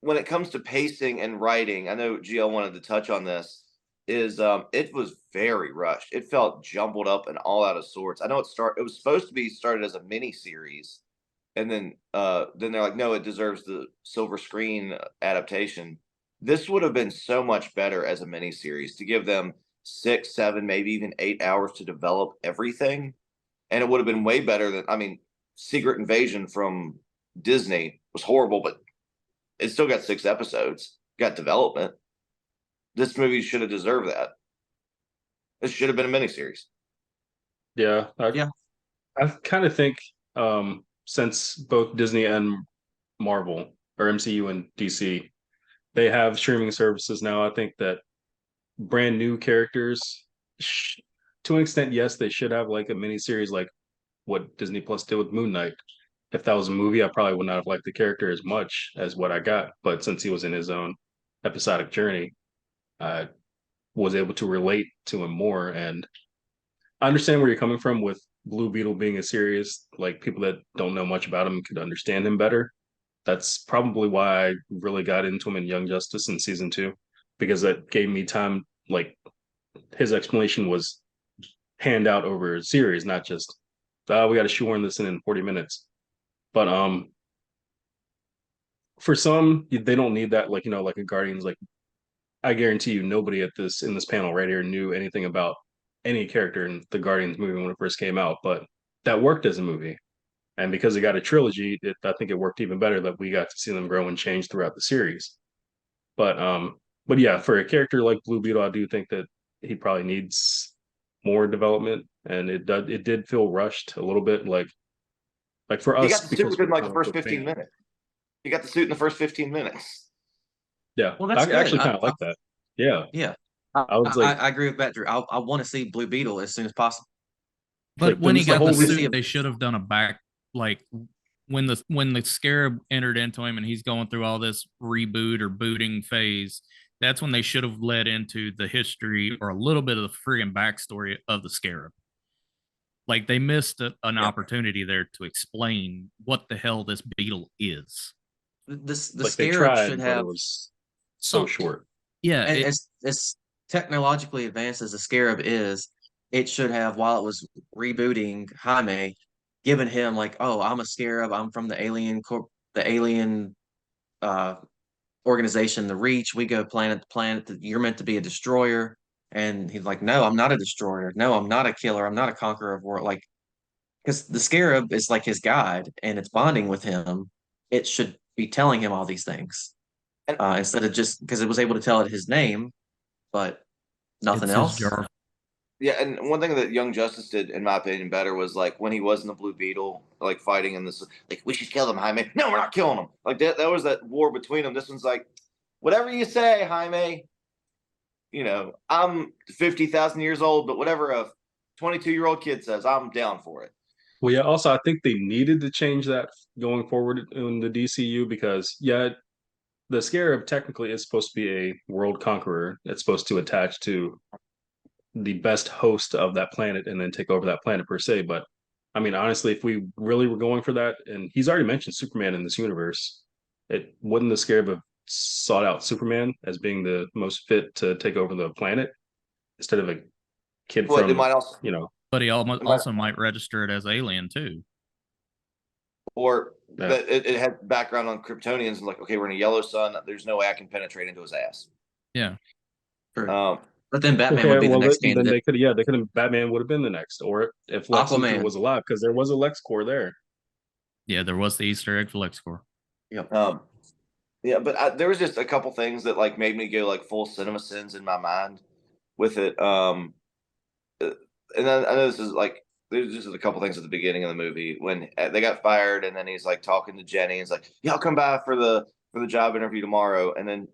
when it comes to pacing and writing, I know GL wanted to touch on this. Is it was very rushed. It felt jumbled up and all out of sorts. I know it was supposed to be started as a mini series, and then they're like, no, it deserves the silver screen adaptation. This would have been so much better as a mini series to give them 6, 7, maybe even 8 hours to develop everything, and it would have been way better than. I mean, Secret Invasion from Disney was horrible, but it still got 6 episodes, got development. This movie should have deserved that. It should have been a miniseries. Yeah, I kind of think since both Disney and Marvel or MCU and DC, they have streaming services now. I think that brand new characters, to an extent, yes, they should have like a miniseries like what Disney Plus did with Moon Knight. If that was a movie, I probably would not have liked the character as much as what I got. But since he was in his own episodic journey, I was able to relate to him more. And I understand where you're coming from with Blue Beetle being a series, like people that don't know much about him could understand him better. That's probably why I really got into him in Young Justice in season 2, because that gave me time. Like his explanation was hand out over a series, not just we got to shoehorn this in 40 minutes. But for some, they don't need that. Like like a Guardians. Like I guarantee you, nobody at this in this panel right here knew anything about any character in the Guardians movie when it first came out. But that worked as a movie, and because it got a trilogy, I think it worked even better that we got to see them grow and change throughout the series. But yeah, for a character like Blue Beetle, I do think that he probably needs more development, and it did feel rushed a little bit, like for He us got the suit because within we're like the quote first unquote 15 fans. minutes. He got the suit in the first 15 minutes. Yeah, Well, I that's good. actually kind of like that. Yeah, Yeah, I was like, I agree with that, Drew. I want to see Blue Beetle as soon as possible. But like when he the got the whole reason- suit, they should have done a back like when the scarab entered into him and he's going through all this reboot or booting phase. That's when they should have led into the history or a little bit of the friggin' backstory of the scarab. Like they missed an opportunity there to explain what the hell this beetle is. The like they Scarab tried, should but have it was so short. Yeah, as technologically advanced as the Scarab is, it should have, while it was rebooting Jaime, given him like, oh, I'm a Scarab, I'm from the alien uh organization, the Reach. We go planet to planet. You're meant to be a destroyer, and he's like, no, I'm not a destroyer. No, I'm not a killer. I'm not a conqueror of world. Like, because the Scarab is like his guide, and it's bonding with him. It should be telling him all these things And instead of just because it was able to tell it his name, but nothing it's his else. jar. yeah, and one thing that Young Justice did, in my opinion, better was like when he was in the Blue Beetle, like fighting in this, like we should kill him, Jaime. No, we're not killing him. Like that was that war between them. This one's like, whatever you say, Jaime. I'm 50,000 years old, but whatever a 22-year-old kid says, I'm down for it. Well, yeah. Also, I think they needed to change that going forward in the DCU because, yeah, the Scarab technically is supposed to be a world conqueror. It's supposed to attach to the best host of that planet and then take over that planet per se. But I mean, honestly, if we really were going for that, and he's already mentioned Superman in this universe, it wouldn't the Scarab have sought out Superman as being the most fit to take over the planet instead of a kid But it from might also, But he almost it might, also might register it as alien too. or yeah. that it had background on Kryptonians, and like, okay, we're in a yellow sun. There's no way I can penetrate into his ass. Yeah. True. Um, But then Batman Okay, would be the well next then candidate. they could have Batman would have been the next, or if Lex Luthor Aquaman. was alive, because there was a LexCorp there. Yeah, there was the Easter egg for LexCorp. Yep. yeah, but there was just a couple things that like made me go like full cinema sins in my mind with it. And then I know this is like there's just a couple things at the beginning of the movie when they got fired, and then he's like talking to Jenny. He's like, "Yeah, I'll come by for the job interview tomorrow," and then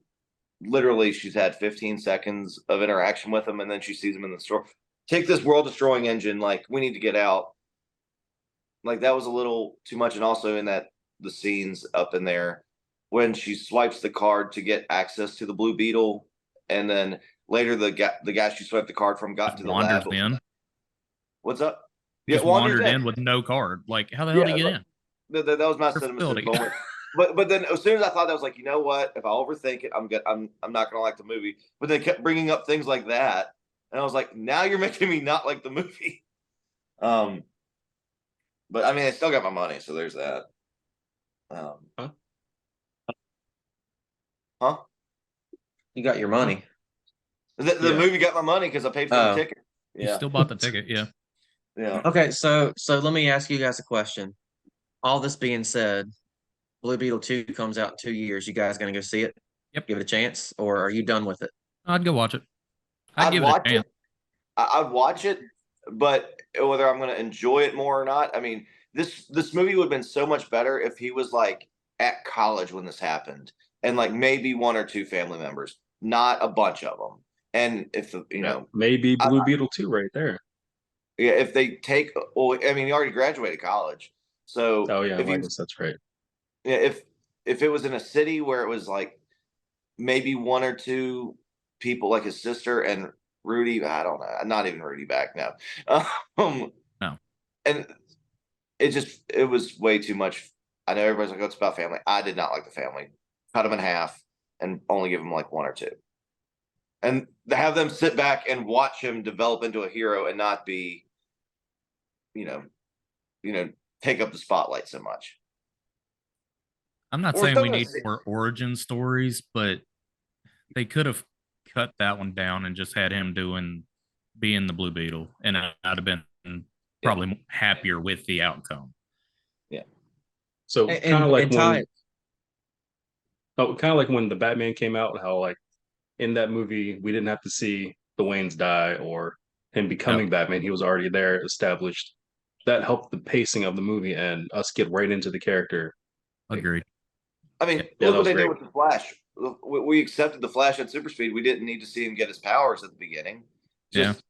literally she's had 15 seconds of interaction with him, and then she sees him in the store. Take this world destroying engine. Like, we need to get out. Like, that was a little too much. And also in that the scenes up in there when she swipes the card to get access to the Blue Beetle, and then later the guy she swiped the card from got to the Wanders lab. in. What's up? Just wandered in with no card. Like, how the hell did he get in? That was my Your cinema facility. moment. but then as soon as I thought that, I was like, you know what? If I overthink it, I'm good. I'm not gonna like the movie. But they kept bringing up things like that, and I was like, now you're making me not like the movie. Um, but I mean, I still got my money, so there's that. Huh? Huh? You got your money. The Yeah. movie got my money because I paid for the Oh. ticket. You Yeah, still bought the ticket, yeah. yeah. Okay, so let me ask you guys a question. All this being said, Blue Beetle 2 comes out in 2 years. You guys gonna go see it? Yep. Give it a chance, or are you done with it? I'd go watch it. I'd I'd give it a watch chance. it. I'd watch it, but whether I'm going to enjoy it more or not, I mean, this movie would have been so much better if he was like at college when this happened, and like maybe one or two family members, not a bunch of them. And if Yeah, maybe Blue Beetle 2 right there. yeah, if they take, well, I mean, he already graduated college, so Oh yeah, if I he, guess that's right. yeah, if it was in a city where it was like maybe one or two people, like his sister and Rudy, I don't know, not even Rudy back now. Um, No. and it was way too much. I know everybody's like, oh, it's about family. I did not like the family. Cut them in half and only give them like one or two, and have them sit back and watch him develop into a hero and not be, you know, you know, take up the spotlight so much. I'm not Or saying we something. need more origin stories, but they could have cut that one down and just had him being the Blue Beetle, and I'd have been probably happier with the outcome. Yeah. So kind of like and Ty, kind of like when the Batman came out, how like in that movie we didn't have to see the Waynes die or him becoming Batman. He was already there, established. That helped the pacing of the movie and us get right into the character. Agreed. I mean, Yeah, look that what was they great. did with the Flash. We accepted the Flash at super speed. We didn't need to see him get his powers at the beginning. Just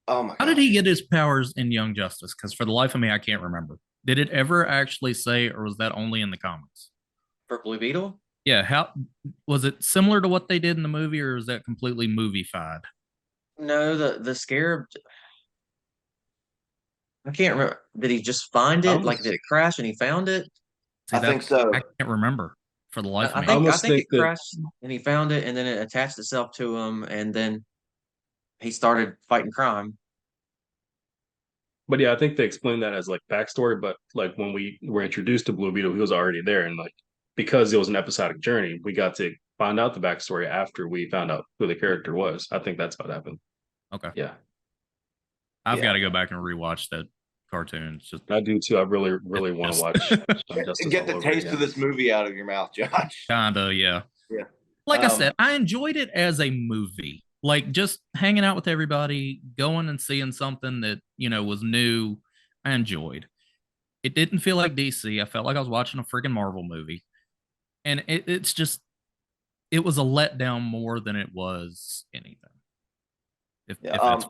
oh my How did gosh. he get his powers in Young Justice? Because for the life of me, I can't remember. Did it ever actually say, or was that only in the comics? for Blue Beetle? Yeah, how was it similar to what they did in the movie, or is that completely movie-fied? No, the Scarab. I can't remember. Did he just find I it? Like, did almost, it crash and he found it? See, I think so. I can't remember for the life of I me. I think almost think it that, crashed and he found it, and then it attached itself to him, and then he started fighting crime. but yeah, I think they explained that as like backstory. But like when we were introduced to Blue Beetle, he was already there, and like because it was an episodic journey, we got to find out the backstory after we found out who the character was. I think that's how it happened. Okay, Yeah, I've Yeah. got to go back and rewatch that cartoon. It's just I do too. I really, really want to watch Justice Get all the over taste again. of this movie out of your mouth, Josh. kinda, yeah. Yeah. Like I said, I enjoyed it as a movie. Like just hanging out with everybody, going and seeing something that, was new. I enjoyed. It didn't feel like DC. I felt like I was watching a freaking Marvel movie. And it's just it was a letdown more than it was anything. If Yeah. that's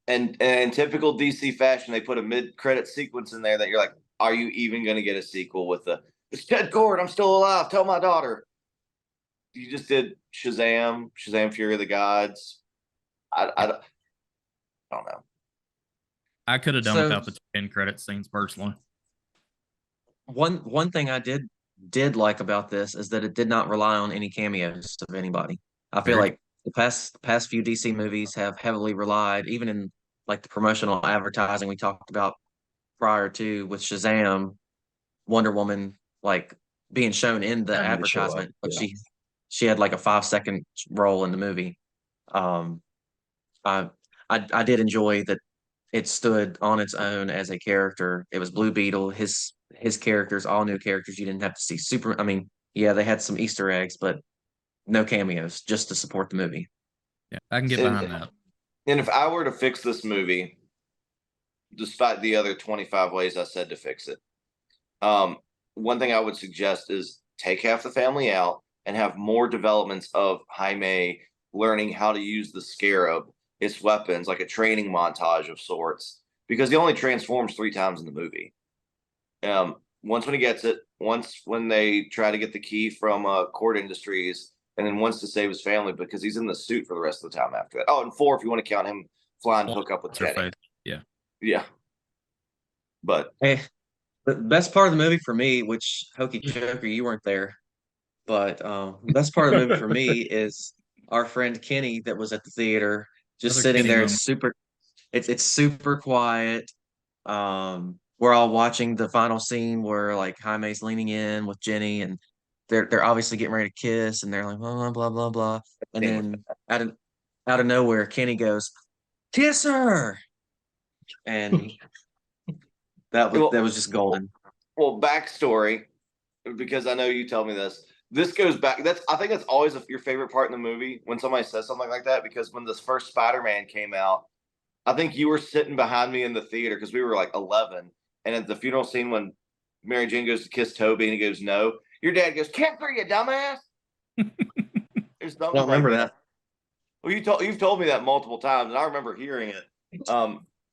And in typical DC fashion, they put a mid-credit sequence in there that you're like, are you even going to get a sequel with it's Ted Cord, I'm still alive. Tell my daughter. You just did Shazam, Fury of the Gods. I don't know. I could have done So without the end credit scenes personally. one thing I did like about this is that it did not rely on any cameos of anybody. I feel Very like the past few DC movies have heavily relied, even in like the promotional advertising we talked about prior to with Shazam, Wonder Woman, like being shown in the Having to show up. advertisement, but Yeah. she had like a 5-second role in the movie. Um, I I did enjoy that it stood on its own as a character. It was Blue Beetle, his characters, all new characters. You didn't have to see super. I mean, yeah, they had some Easter eggs, but no cameos, just to support the movie. Yeah, I can get And, behind that. and if I were to fix this movie, despite the other 25 ways I said to fix it, one thing I would suggest is take half the family out and have more developments of Jaime learning how to use the scarab, its weapons, like a training montage of sorts, because he only transforms 3 times in the movie. Once when he gets it, once when they try to get the key from Cord Industries, and then once to save his family because he's in the suit for the rest of the time after that. Oh, and 4 if you want to count him flying hook up with What's her Jenny. face? Yeah. Yeah. But Eh, The best part of the movie for me, which Hokey Joker, you weren't there, but the best part of the movie for me is our friend Kenny that was at the theater, just Another sitting Kenny there. moment. It's super quiet. We're all watching the final scene where like Jaime's leaning in with Jenny, and they're obviously getting ready to kiss, and they're like blah blah blah blah blah, and then out of nowhere, Kenny goes, "Kiss her," and that Well, was just golden. well, backstory, because I know you tell me this. This goes back. I think that's always your favorite part in the movie when somebody says something like that. Because when this first Spider-Man came out, I think you were sitting behind me in the theater because we were like 11. And at the funeral scene, when Mary Jane goes to kiss Toby and he goes, no, your dad goes, "Can't for you, dumbass." There's I something don't like remember that. that. Well, you've told me that multiple times, and I remember hearing it.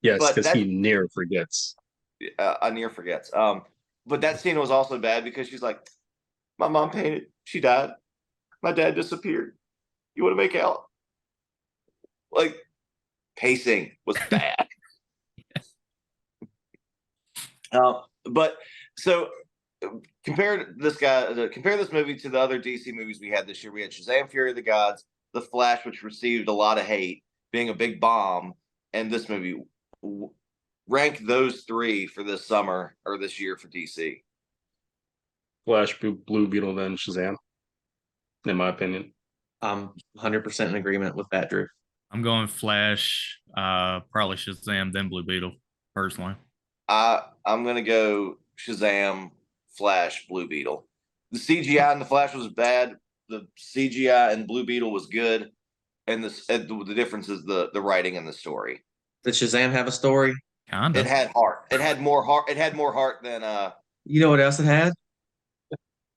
Yes, But because that he near forgets. I near forgets. But that scene was also bad because she's like, "My mom painted. She died. My dad disappeared. You want to make out?" Like, pacing was bad. But so compare this movie to the other DC movies we had this year. We had Shazam: Fury of the Gods, The Flash, which received a lot of hate, being a big bomb, and this movie. Rank those three for this summer or this year for DC. Flash, Blue Beetle, then Shazam, in my opinion. I'm 100% in agreement with that, Drew. I'm going Flash, probably Shazam, then Blue Beetle, personally. I'm gonna go Shazam, Flash, Blue Beetle. The CGI in the Flash was bad. The CGI in Blue Beetle was good, and the difference is the writing and the story. Did Shazam have a story? Kinda. It had heart. It had more heart. It had more heart than You know what else it had?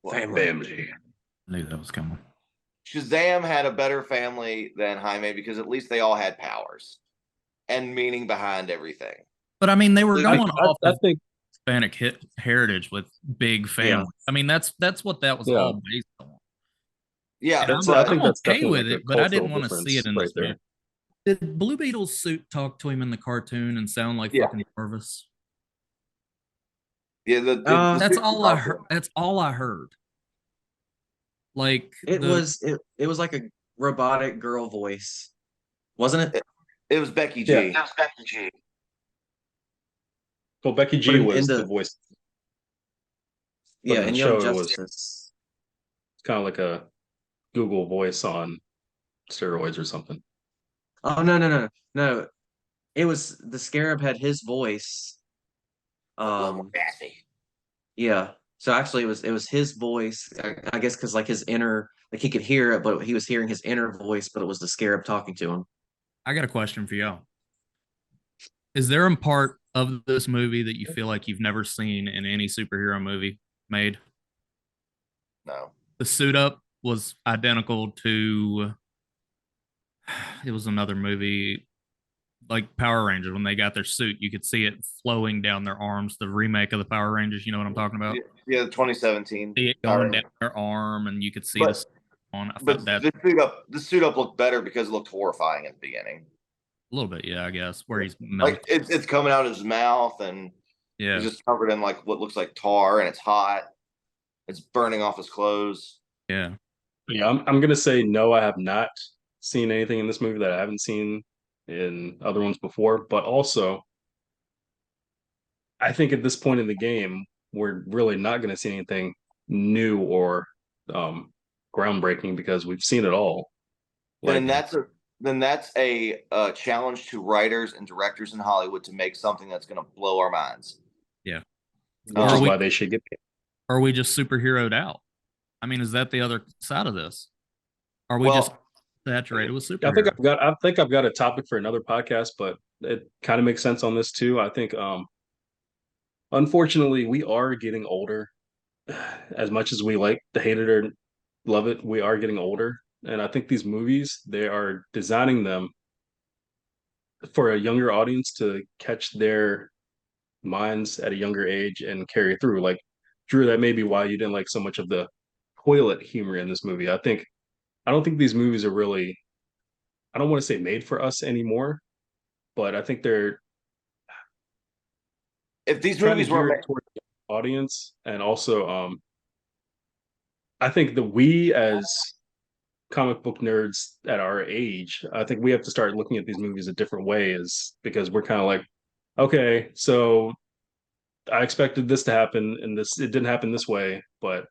what? Family. I knew that was coming. Shazam had a better family than Jaime because at least they all had powers and meaning behind everything. But I mean, they were going off I of think, Hispanic heritage with big families. I mean, that's what that was yeah, all based on. Yeah, And I I'm think that's okay definitely with like a it, but I didn't cultural want to see it difference in right this movie. there. Did Blue Beetle's suit talk to him in the cartoon and sound like Yeah. fucking Jarvis? yeah. The That's all I heard. That's all I heard. Like It was like a robotic girl voice, wasn't it? It was Becky Yeah. G. That was Becky G. Well, Becky But G was the voice, but in the in Young show it was Justice. kind of like a Google voice on steroids or something. Oh no. It was the Scarab had his voice. Nasty. Yeah. So actually, it was his voice. I guess because like his inner, like he could hear it, but he was hearing his inner voice, but it was the Scarab talking to him. I got a question for y'all. Is there a part of this movie that you feel like you've never seen in any superhero movie made? No. The suit up was identical to it was another movie like Power Rangers when they got their suit, you could see it flowing down their arms. The remake of the Power Rangers, you know what I'm talking about? Yeah, the 2017. See it going down their arm, and you could see But the on. I but felt that the suit up looked better because it looked horrifying at the beginning. a little bit, yeah, I guess, where he's Like melting. it's coming out of his mouth and Yeah, he's just covered in like what looks like tar and it's hot. It's burning off his clothes. yeah. Yeah, I'm gonna say no. I have not seen anything in this movie that I haven't seen in other ones before. But also, I think at this point in the game, we're really not going to see anything new or um, groundbreaking because we've seen it all. Like, Then that's a challenge to writers and directors in Hollywood to make something that's going to blow our minds. Yeah. which Or is we why they should get paid. are we just superheroed out? I mean, is that the other side of this? Are we Well, just saturated with I think I've got a topic for another podcast, but it kind of makes sense on this too. I think unfortunately we are getting older. As much as we like to hate it or love it, we are getting older. And I think these movies, they are designing them for a younger audience to catch their minds at a younger age and carry through. Like, Drew, that may be why you didn't like so much of the toilet humor in this movie. I don't think these movies are really, I don't want to say made for us anymore, but I think they're if these trying to movies gear weren't it made, toward. audience, and also I think that we as comic book nerds at our age, I think we have to start looking at these movies a different way, is because we're kind of like, okay, so I expected this to happen and this it didn't happen this way, but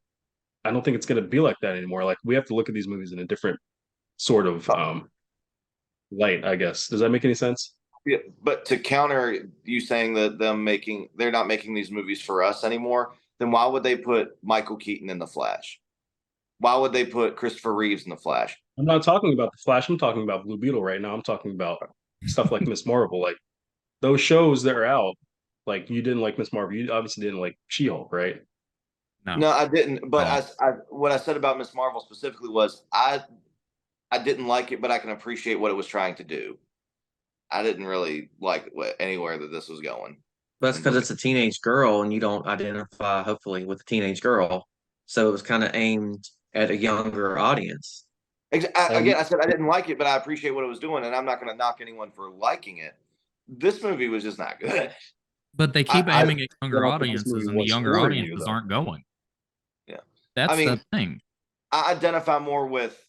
I don't think it's going to be like that anymore. Like we have to look at these movies in a different sort of light, I guess. Does that make any sense? Yeah, but to counter you saying that they're not making these movies for us anymore, then why would they put Michael Keaton in the Flash? Why would they put Christopher Reeves in the Flash? I'm not talking about the Flash. I'm talking about Blue Beetle right now. I'm talking about stuff like Miss Marvel, like those shows that are out. Like you didn't like Miss Marvel. You obviously didn't like She-Hulk, right? No. No, I didn't. But Oh. what I said about Miss Marvel specifically was I didn't like it, but I can appreciate what it was trying to do. I didn't really like anywhere that this was going. That's because it's a teenage girl, and you don't identify, hopefully, with a teenage girl. So it was kind of aimed at a younger audience. Again, I said I didn't like it, but I appreciate what it was doing, and I'm not going to knock anyone for liking it. This movie was just not good. But they keep aiming at younger don't think this audiences, movie and the was younger for you, audiences though. aren't going. Yeah, That's I mean, the thing. I identify more with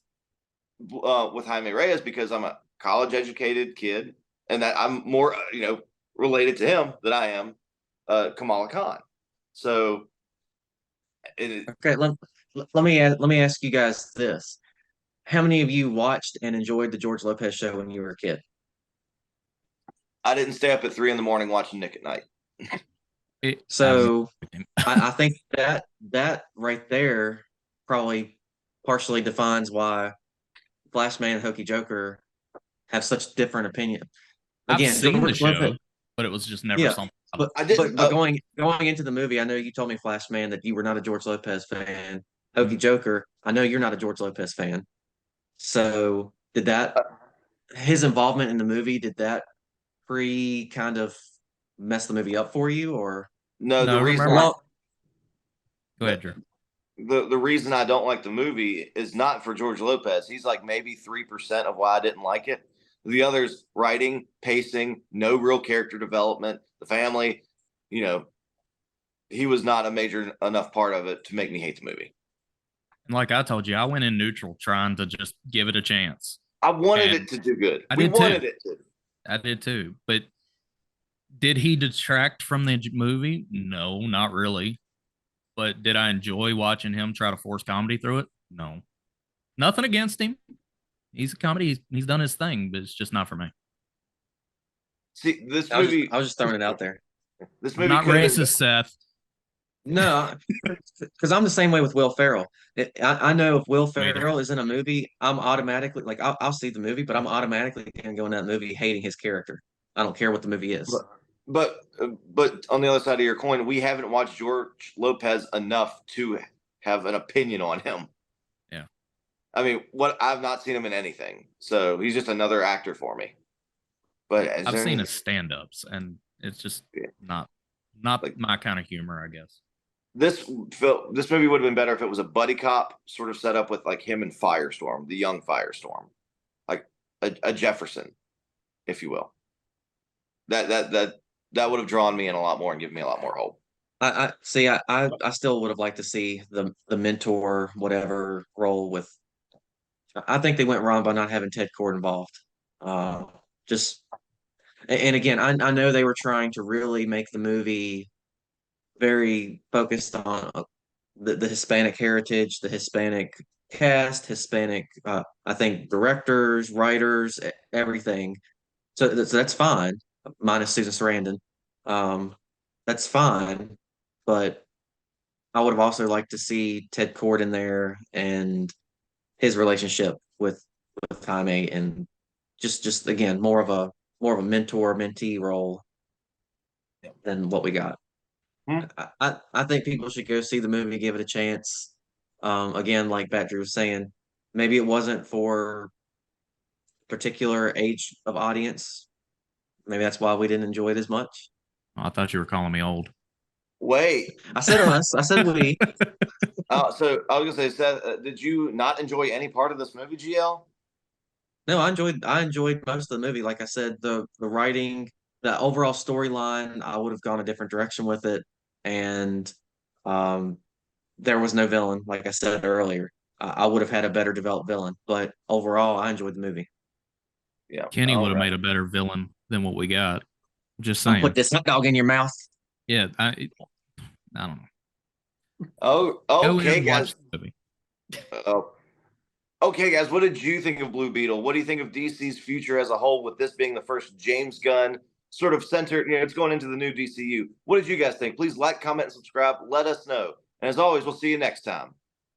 Jaime Reyes because I'm a college educated kid, and that I'm more related to him than I am Kamala Khan. So, Okay, let me ask you guys this: how many of you watched and enjoyed the George Lopez show when you were a kid? I didn't stay up at 3 a.m. watching Nick at Night. So I think that right there probably partially defines why Flashman and Hokey Joker have such different opinion. I've Again, seen the George show, Lopez, but it was just never yeah, something. but I didn't. going into the movie, I know you told me Flashman that you were not a George Lopez fan. Hokey Mhm. Joker, I know you're not a George Lopez fan. So did that his involvement in the movie, did that pre kind of mess the movie up for you, or No, the No, reason remember. well, Go ahead, Drew. the reason I don't like the movie is not for George Lopez. He's like maybe 3% of why I didn't like it. The others, writing, pacing, no real character development, the family, you know, he was not a major enough part of it to make me hate the movie. And like I told you, I went in neutral trying to just give it a chance. I wanted And it to do good. I We did too. wanted it to. I did too. But did he detract from the movie? No, not really. But did I enjoy watching him try to force comedy through it? No. Nothing against him. He's a comedy. He's done his thing, but it's just not for me. See, this I was movie. I was just throwing it out there. This I'm movie not could have racist, Seth. No, because I'm the same way with Will Ferrell. I know if Will Me either. Ferrell is in a movie, I'm automatically like I'll see the movie, but I'm automatically going to go in that movie hating his character. I don't care what the movie is. but on the other side of your coin, we haven't watched George Lopez enough to have an opinion on him. Yeah. I mean, I've not seen him in anything, so he's just another actor for me. But I've seen his stand-ups, and it's just not like my kind of humor, I guess. this movie would have been better if it was a buddy cop sort of set up with like him and Firestorm, the young Firestorm, like a Jefferson, if you will. That would have drawn me in a lot more and given me a lot more hope. I see. I still would have liked to see the mentor whatever role with. I think they went wrong by not having Ted Cord involved. Just and again, I know they were trying to really make the movie very focused on the Hispanic heritage, the Hispanic cast, Hispanic, I think directors, writers, everything. So that's fine, minus Susan Sarandon. That's fine, but I would have also liked to see Ted Cord in there and his relationship with Jaime, and just again more of a mentor mentee role than what we got. Hmm. I think people should go see the movie, give it a chance. Again, like Bat Drew was saying, maybe it wasn't for particular age of audience. Maybe that's why we didn't enjoy it as much. I thought you were calling me old. Wait, I said us. I said we. so I was gonna say, Seth, did you not enjoy any part of this movie, GL? No, I enjoyed most of the movie. Like I said, the writing, the overall storyline, I would have gone a different direction with it. and there was no villain. Like I said earlier, I would have had a better developed villain, but overall, I enjoyed the movie. Yeah. Kenny All would have right. made a better villain than what we got. Just I'm saying. put this hot dog in your mouth. Yeah, I don't know. Oh, Go okay, and watch guys. the movie. Oh, okay, guys. What did you think of Blue Beetle? What do you think of DC's future as a whole, with this being the first James Gunn sort of centered? It's going into the new DCU. What did you guys think? Please like, comment, and subscribe. Let us know. And as always, we'll see you next time.